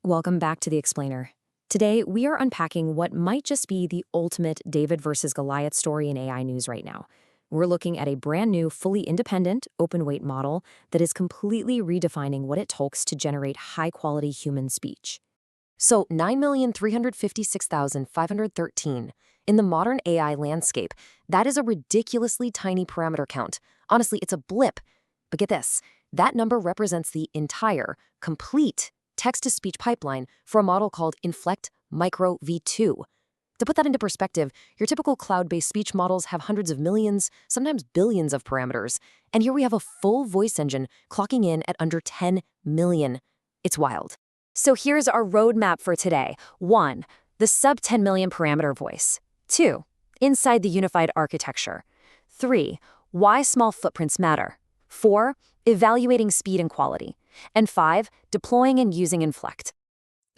Welcome back to The Explainer. Today, we are unpacking what might just be the ultimate David versus Goliath story in AI news right now. We're looking at a brand new, fully independent, open-weight model that is completely redefining what it takes to generate high-quality human speech. So, 9,356,513. In the modern AI landscape, that is a ridiculously tiny parameter count. Honestly, it's a blip. But get this, that number represents the entire, complete text-to-speech pipeline for a model called Inflect-Micro-v2. To put that into perspective, your typical cloud-based speech models have hundreds of millions, sometimes billions of parameters. And here we have a full voice engine clocking in at under 10 million. It's wild. So here's our roadmap for today. 1. The sub-10 million parameter voice. 2. Inside the unified architecture. 3. Why small footprints matter. 4. Evaluating speed and quality. And 5. Deploying and using Inflect.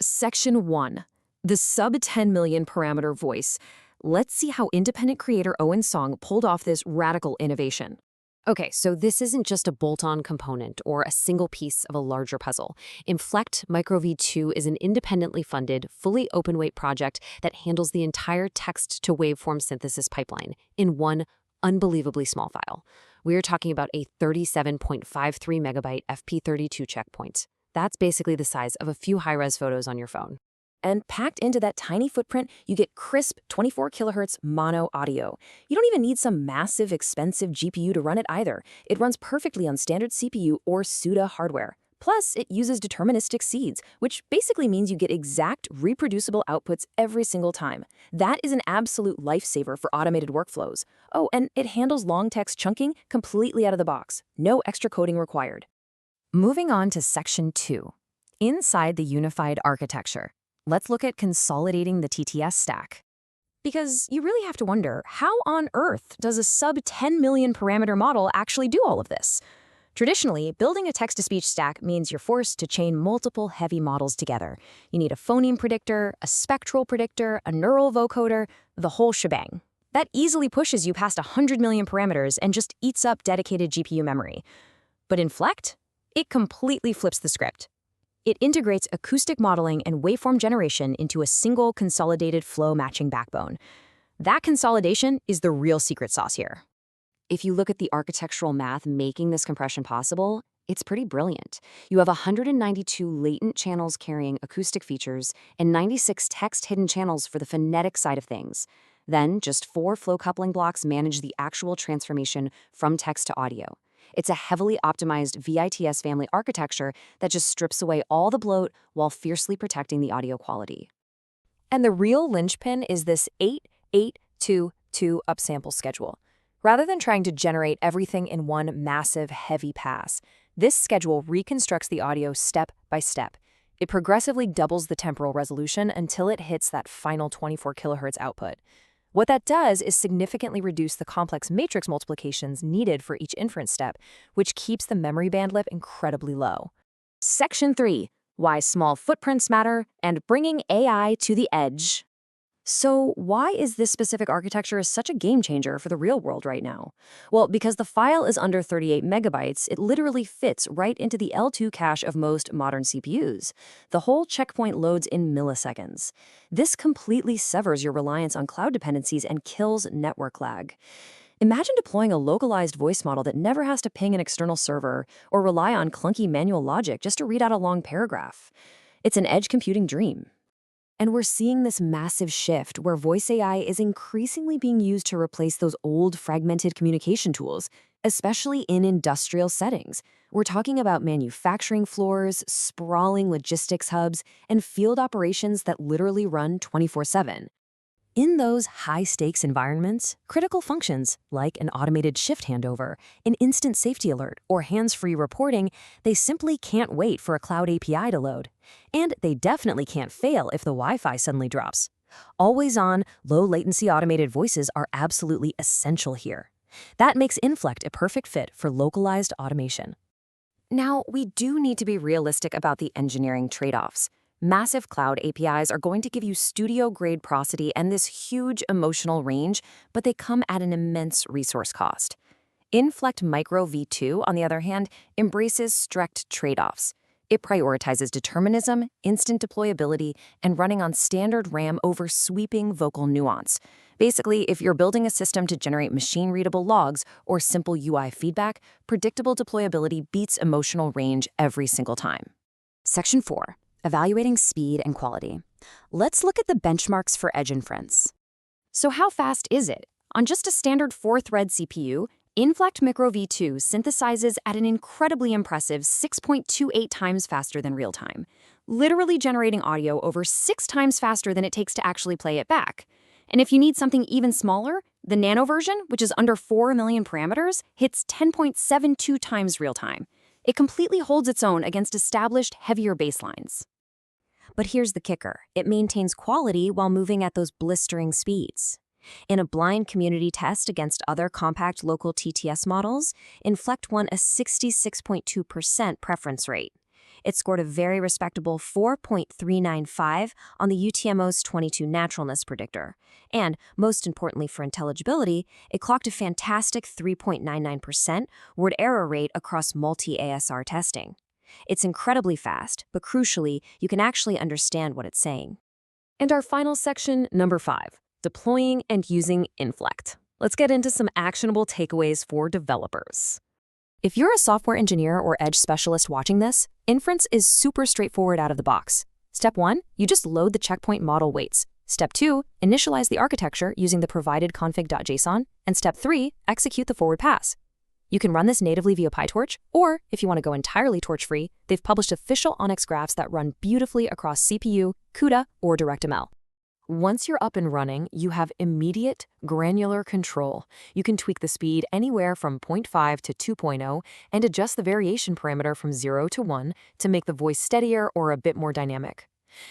Section 1. The sub-10 million parameter voice. Let's see how independent creator Owen Song pulled off this radical innovation. Okay, so this isn't just a bolt-on component or a single piece of a larger puzzle. Inflect-Micro-v2 is an independently funded, fully open-weight project that handles the entire text-to-waveform synthesis pipeline in one unbelievably small file. We're talking about a 37.53 megabyte FP32 checkpoint. That's basically the size of a few high-res photos on your phone. And packed into that tiny footprint, you get crisp 24 kilohertz mono audio. You don't even need some massive, expensive GPU to run it either. It runs perfectly on standard CPU or CUDA hardware. Plus, it uses deterministic seeds, which basically means you get exact, reproducible outputs every single time. That is an absolute lifesaver for automated workflows. Oh, and it handles long text chunking completely out of the box. No extra coding required. Moving on to Section 2. Inside the unified architecture. Let's look at consolidating the TTS stack. Because you really have to wonder, how on earth does a sub-10 million parameter model actually do all of this? Traditionally, building a text-to-speech stack means you're forced to chain multiple heavy models together. You need a phoneme predictor, a spectral predictor, a neural vocoder, the whole shebang. That easily pushes you past 100 million parameters and just eats up dedicated GPU memory. But Inflect? It completely flips the script. It integrates acoustic modeling and waveform generation into a single consolidated flow matching backbone. That consolidation is the real secret sauce here. If you look at the architectural math making this compression possible, it's pretty brilliant. You have 192 latent channels carrying acoustic features and 96 text hidden channels for the phonetic side of things. Then, just 4 flow coupling blocks manage the actual transformation from text to audio. It's a heavily optimized VITS family architecture that just strips away all the bloat while fiercely protecting the audio quality. And the real linchpin is this 8-8-2-2 upsample schedule. Rather than trying to generate everything in one massive, heavy pass, this schedule reconstructs the audio step by step. It progressively doubles the temporal resolution until it hits that final 24 kilohertz output. What that does is significantly reduce the complex matrix multiplications needed for each inference step, which keeps the memory bandwidth incredibly low. Section 3. Why small footprints matter and bringing AI to the edge. So why is this specific architecture such a game changer for the real world right now? Well, because the file is under 38 megabytes, it literally fits right into the L2 cache of most modern CPUs. The whole checkpoint loads in milliseconds. This completely severs your reliance on cloud dependencies and kills network lag. Imagine deploying a localized voice model that never has to ping an external server or rely on clunky manual logic just to read out a long paragraph. It's an edge computing dream. And we're seeing this massive shift where voice AI is increasingly being used to replace those old fragmented communication tools, especially in industrial settings. We're talking about manufacturing floors, sprawling logistics hubs, and field operations that literally run 24/7. In those high-stakes environments, critical functions like an automated shift handover, an instant safety alert, or hands-free reporting, they simply can't wait for a cloud API to load. And they definitely can't fail if the Wi-Fi suddenly drops. Always-on, low-latency automated voices are absolutely essential here. That makes Inflect a perfect fit for localized automation. Now, we do need to be realistic about the engineering trade-offs. Massive cloud APIs are going to give you studio-grade prosody and this huge emotional range, but they come at an immense resource cost. Inflect-Micro-v2, on the other hand, embraces strict trade-offs. It prioritizes determinism, instant deployability, and running on standard RAM over sweeping vocal nuance. Basically, if you're building a system to generate machine-readable logs or simple UI feedback, predictable deployability beats emotional range every single time. Section 4. Evaluating speed and quality. Let's look at the benchmarks for edge inference. So how fast is it? On just a standard 4-thread CPU, Inflect-Micro-v2 synthesizes at an incredibly impressive 6.28 times faster than real-time, literally generating audio over 6 times faster than it takes to actually play it back. And if you need something even smaller, the Nano version, which is under 4 million parameters, hits 10.72 times real-time. It completely holds its own against established, heavier baselines. But here's the kicker. It maintains quality while moving at those blistering speeds. In a blind community test against other compact local TTS models, Inflect won a 66.2% preference rate. It scored a very respectable 4.395 on the UTMO's 22 naturalness predictor. And, most importantly for intelligibility, it clocked a fantastic 3.99% word error rate across multi-ASR testing. It's incredibly fast, but crucially, you can actually understand what it's saying. And our final section, number 5, deploying and using Inflect. Let's get into some actionable takeaways for developers. If you're a software engineer or edge specialist watching this, inference is super straightforward out of the box. Step 1, you just load the checkpoint model weights. Step 2, initialize the architecture using the provided config.json. And Step 3, execute the forward pass. You can run this natively via PyTorch, or if you want to go entirely torch-free, they've published official Onyx graphs that run beautifully across CPU, CUDA, or DirectML. Once you're up and running, you have immediate, granular control. You can tweak the speed anywhere from 0.5 to 2.0 and adjust the variation parameter from 0 to 1 to make the voice steadier or a bit more dynamic.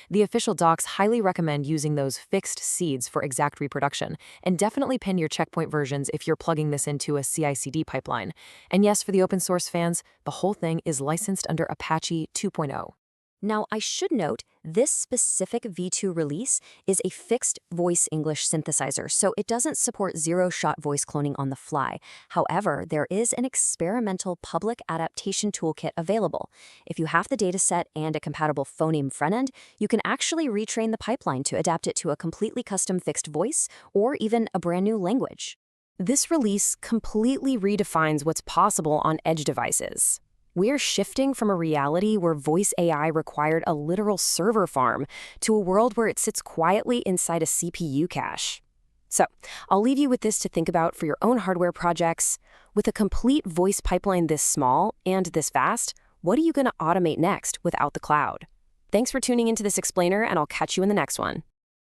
The official docs highly recommend using those fixed seeds for exact reproduction, and definitely pin your checkpoint versions if you're plugging this into a CI/CD pipeline. And yes, for the open source fans, the whole thing is licensed under Apache 2.0. Now, I should note, this specific V2 release is a fixed voice English synthesizer, so it doesn't support zero-shot voice cloning on the fly. However, there is an experimental public adaptation toolkit available. If you have the dataset and a compatible phoneme frontend, you can actually retrain the pipeline to adapt it to a completely custom fixed voice or even a brand new language. This release completely redefines what's possible on edge devices. We're shifting from a reality where voice AI required a literal server farm to a world where it sits quietly inside a CPU cache. So, I'll leave you with this to think about for your own hardware projects. With a complete voice pipeline this small and this fast, what are you going to automate next without the cloud? Thanks for tuning into this explainer, and I'll catch you in the next one.